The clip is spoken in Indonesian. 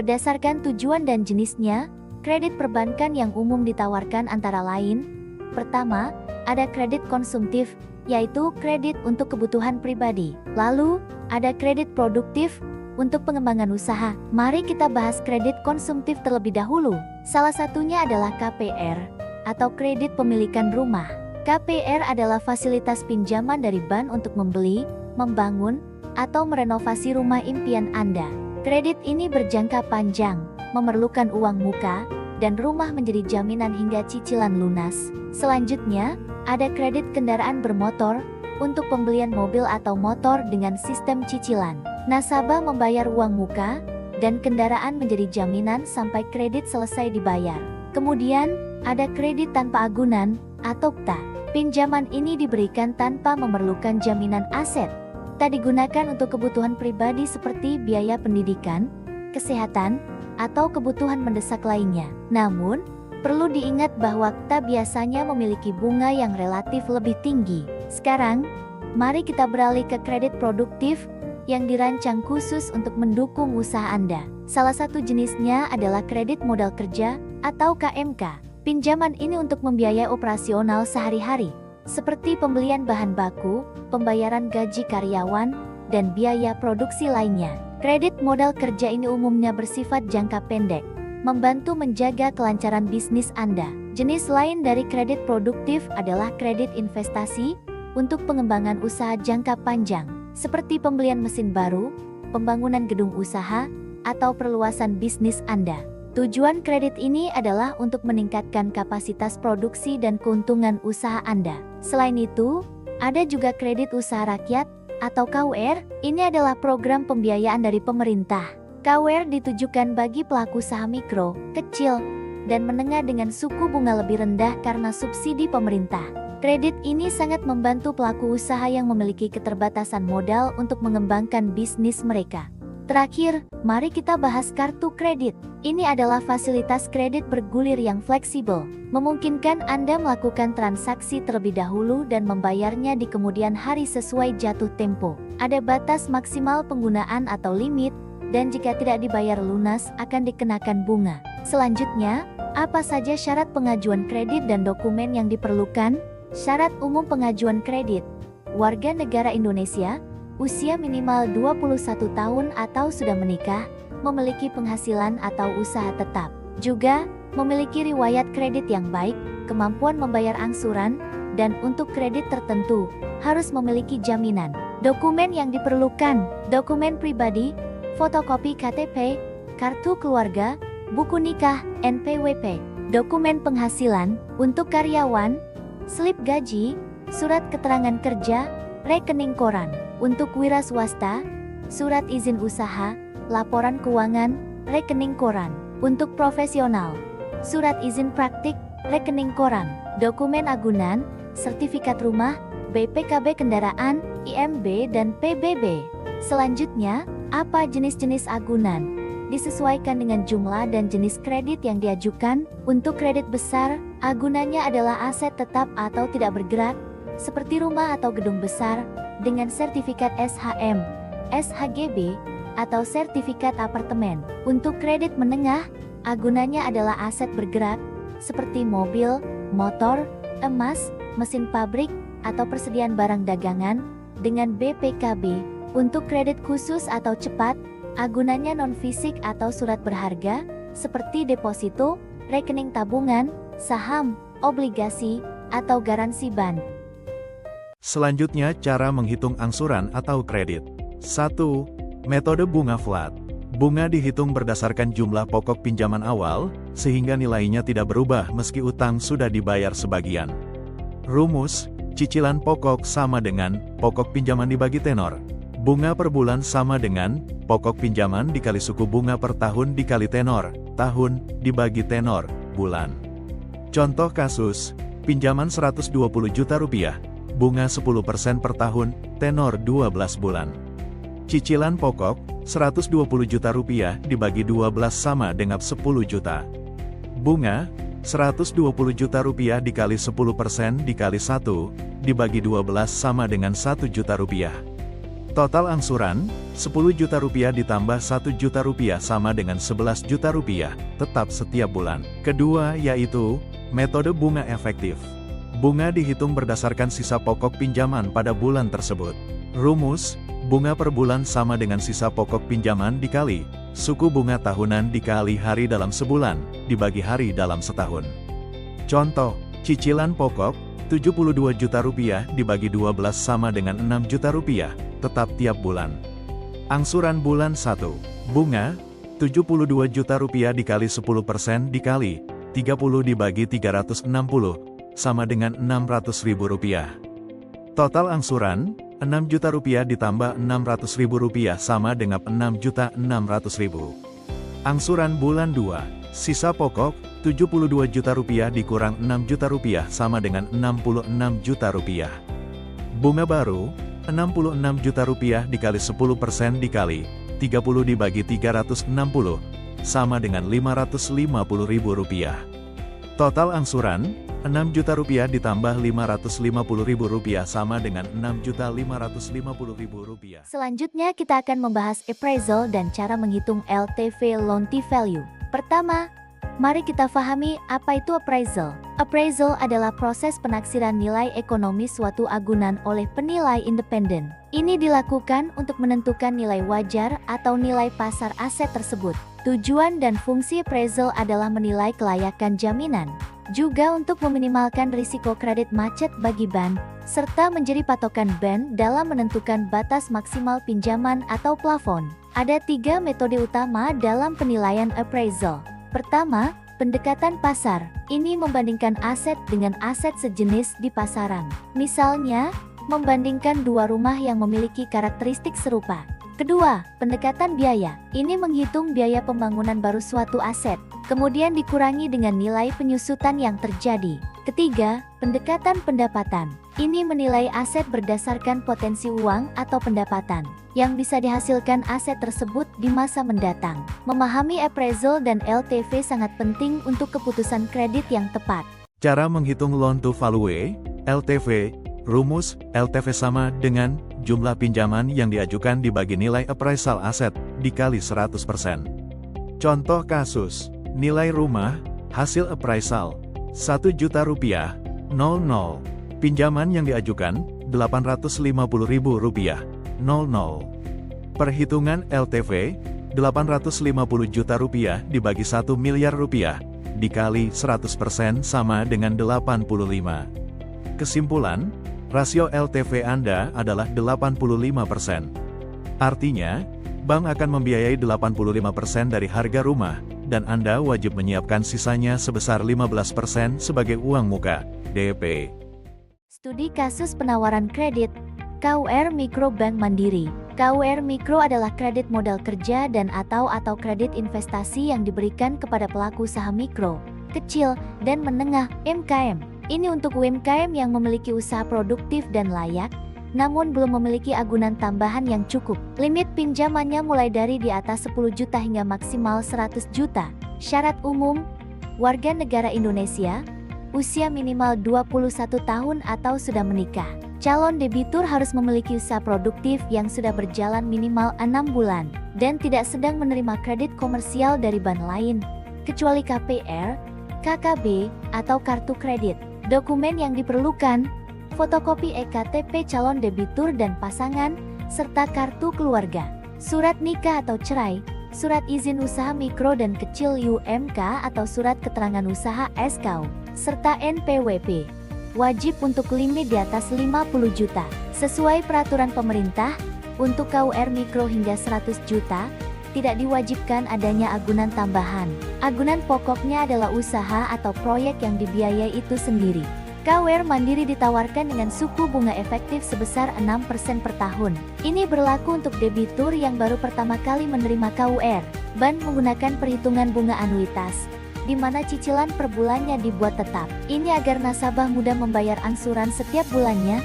Berdasarkan tujuan dan jenisnya, kredit perbankan yang umum ditawarkan antara lain, pertama, ada kredit konsumtif, yaitu kredit untuk kebutuhan pribadi. Lalu, ada kredit produktif, untuk pengembangan usaha. Mari kita bahas kredit konsumtif terlebih dahulu. Salah satunya adalah KPR, atau kredit pemilikan rumah. KPR adalah fasilitas pinjaman dari bank untuk membeli, membangun, atau merenovasi rumah impian Anda. Kredit ini berjangka panjang, memerlukan uang muka, dan rumah menjadi jaminan hingga cicilan lunas. Selanjutnya, ada kredit kendaraan bermotor, untuk pembelian mobil atau motor dengan sistem cicilan. Nasabah membayar uang muka, dan kendaraan menjadi jaminan sampai kredit selesai dibayar. Kemudian, ada kredit tanpa agunan, atau KTA. Pinjaman ini diberikan tanpa memerlukan jaminan aset. Tak digunakan untuk kebutuhan pribadi seperti biaya pendidikan, kesehatan, atau kebutuhan mendesak lainnya. Namun, perlu diingat bahwa KTA biasanya memiliki bunga yang relatif lebih tinggi. Sekarang, mari kita beralih ke kredit produktif, yang dirancang khusus untuk mendukung usaha Anda. Salah satu jenisnya adalah kredit modal kerja, atau KMK. Pinjaman ini untuk membiayai operasional sehari-hari, seperti pembelian bahan baku, pembayaran gaji karyawan, dan biaya produksi lainnya. Kredit modal kerja ini umumnya bersifat jangka pendek, membantu menjaga kelancaran bisnis Anda. Jenis lain dari kredit produktif adalah kredit investasi, untuk pengembangan usaha jangka panjang, seperti pembelian mesin baru, pembangunan gedung usaha, atau perluasan bisnis Anda. Tujuan kredit ini adalah untuk meningkatkan kapasitas produksi dan keuntungan usaha Anda. Selain itu, ada juga kredit usaha rakyat, atau KUR. Ini adalah program pembiayaan dari pemerintah. KUR ditujukan bagi pelaku usaha mikro, kecil, dan menengah dengan suku bunga lebih rendah karena subsidi pemerintah. Kredit ini sangat membantu pelaku usaha yang memiliki keterbatasan modal untuk mengembangkan bisnis mereka. Terakhir, mari kita bahas kartu kredit. Ini adalah fasilitas kredit bergulir yang fleksibel, memungkinkan Anda melakukan transaksi terlebih dahulu dan membayarnya di kemudian hari sesuai jatuh tempo. Ada batas maksimal penggunaan atau limit, dan jika tidak dibayar lunas akan dikenakan bunga. Selanjutnya, apa saja syarat pengajuan kredit dan dokumen yang diperlukan? Syarat umum pengajuan kredit: warga negara Indonesia, usia minimal 21 tahun atau sudah menikah, memiliki penghasilan atau usaha tetap. Juga, memiliki riwayat kredit yang baik, kemampuan membayar angsuran, dan untuk kredit tertentu, harus memiliki jaminan. Dokumen yang diperlukan: dokumen pribadi, fotokopi KTP, kartu keluarga, buku nikah, NPWP, dokumen penghasilan, untuk karyawan, slip gaji, surat keterangan kerja, rekening koran. Untuk wira swasta, surat izin usaha, laporan keuangan, rekening koran. Untuk profesional, surat izin praktik, rekening koran. Dokumen agunan, sertifikat rumah, BPKB kendaraan, IMB dan PBB. Selanjutnya, apa jenis-jenis agunan? Disesuaikan dengan jumlah dan jenis kredit yang diajukan. Untuk kredit besar, agunannya adalah aset tetap atau tidak bergerak, seperti rumah atau gedung besar, dengan sertifikat SHM, SHGB, atau sertifikat apartemen. Untuk kredit menengah, agunannya adalah aset bergerak, seperti mobil, motor, emas, mesin pabrik, atau persediaan barang dagangan, dengan BPKB. Untuk kredit khusus atau cepat, agunannya non-fisik atau surat berharga, seperti deposito, rekening tabungan, saham, obligasi, atau garansi bank. Selanjutnya, cara menghitung angsuran atau kredit. 1. Metode bunga flat. Bunga dihitung berdasarkan jumlah pokok pinjaman awal, sehingga nilainya tidak berubah meski utang sudah dibayar sebagian. Rumus: cicilan pokok sama dengan pokok pinjaman dibagi tenor. Bunga per bulan sama dengan pokok pinjaman dikali suku bunga per tahun dikali tenor, tahun, dibagi tenor, bulan. Contoh kasus, pinjaman 120 juta rupiah, bunga 10% per tahun, tenor 12 bulan. Cicilan pokok, 120 juta rupiah dibagi 12 sama dengan 10 juta. Bunga, 120 juta rupiah dikali 10% dikali 1, dibagi 12 sama dengan 1 juta rupiah. Total angsuran, 10 juta rupiah ditambah 1 juta rupiah sama dengan 11 juta rupiah, tetap setiap bulan. Kedua yaitu, metode bunga efektif. Bunga dihitung berdasarkan sisa pokok pinjaman pada bulan tersebut. Rumus, bunga per bulan sama dengan sisa pokok pinjaman dikali suku bunga tahunan dikali hari dalam sebulan, dibagi hari dalam setahun. Contoh, cicilan pokok, 72 juta rupiah dibagi 12 sama dengan 6 juta rupiah, tetap tiap bulan. Angsuran bulan 1, bunga, 72 juta rupiah dikali 10% dikali 30 dibagi 360, sama dengan 600 ribu rupiah. Total angsuran, 6 juta rupiah ditambah 600 ribu rupiah sama dengan 6 juta 600 ribu. Angsuran bulan 2, sisa pokok, 72 juta rupiah dikurang 6 juta rupiah sama dengan 66 juta rupiah. Bunga baru, 66 juta rupiah dikali 10% dikali 30 dibagi 360, sama dengan 550 ribu rupiah. Total angsuran, 6 juta rupiah ditambah 550 ribu rupiah sama dengan 6 juta 550 ribu rupiah. Selanjutnya kita akan membahas appraisal dan cara menghitung LTV loan to value. Pertama, mari kita pahami apa itu appraisal. Appraisal adalah proses penaksiran nilai ekonomi suatu agunan oleh penilai independen. Ini dilakukan untuk menentukan nilai wajar atau nilai pasar aset tersebut. Tujuan dan fungsi appraisal adalah menilai kelayakan jaminan, juga untuk meminimalkan risiko kredit macet bagi bank, serta menjadi patokan bank dalam menentukan batas maksimal pinjaman atau plafon. Ada 3 metode utama dalam penilaian appraisal. Pertama, pendekatan pasar. Ini membandingkan aset dengan aset sejenis di pasaran. Misalnya, membandingkan 2 rumah yang memiliki karakteristik serupa. Kedua, pendekatan biaya. Ini menghitung biaya pembangunan baru suatu aset, kemudian dikurangi dengan nilai penyusutan yang terjadi. Ketiga, pendekatan pendapatan. Ini menilai aset berdasarkan potensi uang atau pendapatan yang bisa dihasilkan aset tersebut di masa mendatang. Memahami appraisal dan LTV sangat penting untuk keputusan kredit yang tepat. Cara menghitung loan to value, LTV. Rumus, LTV sama dengan jumlah pinjaman yang diajukan dibagi nilai appraisal aset, dikali 100%. Contoh kasus, nilai rumah, hasil appraisal, 1 juta rupiah, 00. Pinjaman yang diajukan, 850 ribu rupiah, 00. Perhitungan LTV, 850 juta rupiah dibagi 1 miliar rupiah, dikali 100% sama dengan 85. Kesimpulan, rasio LTV Anda adalah 85%. Artinya, bank akan membiayai 85% dari harga rumah, dan Anda wajib menyiapkan sisanya sebesar 15% sebagai uang muka, DP. Studi kasus penawaran kredit, KUR Mikro Bank Mandiri. KUR Mikro adalah kredit modal kerja dan atau kredit investasi yang diberikan kepada pelaku usaha mikro, kecil, dan menengah, MKM. Ini untuk UMKM yang memiliki usaha produktif dan layak, namun belum memiliki agunan tambahan yang cukup. Limit pinjamannya mulai dari di atas 10 juta hingga maksimal 100 juta. Syarat umum, warga negara Indonesia, usia minimal 21 tahun atau sudah menikah. Calon debitur harus memiliki usaha produktif yang sudah berjalan minimal 6 bulan, dan tidak sedang menerima kredit komersial dari bank lain, kecuali KPR, KKB, atau kartu kredit. Dokumen yang diperlukan, fotokopi EKTP calon debitur dan pasangan, serta kartu keluarga, surat nikah atau cerai, surat izin usaha mikro dan kecil UMK atau surat keterangan usaha SKU, serta NPWP. Wajib untuk limit di atas 50 juta. Sesuai peraturan pemerintah, untuk KUR mikro hingga 100 juta, tidak diwajibkan adanya agunan tambahan. Agunan pokoknya adalah usaha atau proyek yang dibiayai itu sendiri. KUR Mandiri ditawarkan dengan suku bunga efektif sebesar 6% per tahun. Ini berlaku untuk debitur yang baru pertama kali menerima KUR. Bank menggunakan perhitungan bunga anuitas, di mana cicilan per bulannya dibuat tetap. Ini agar nasabah mudah membayar angsuran setiap bulannya.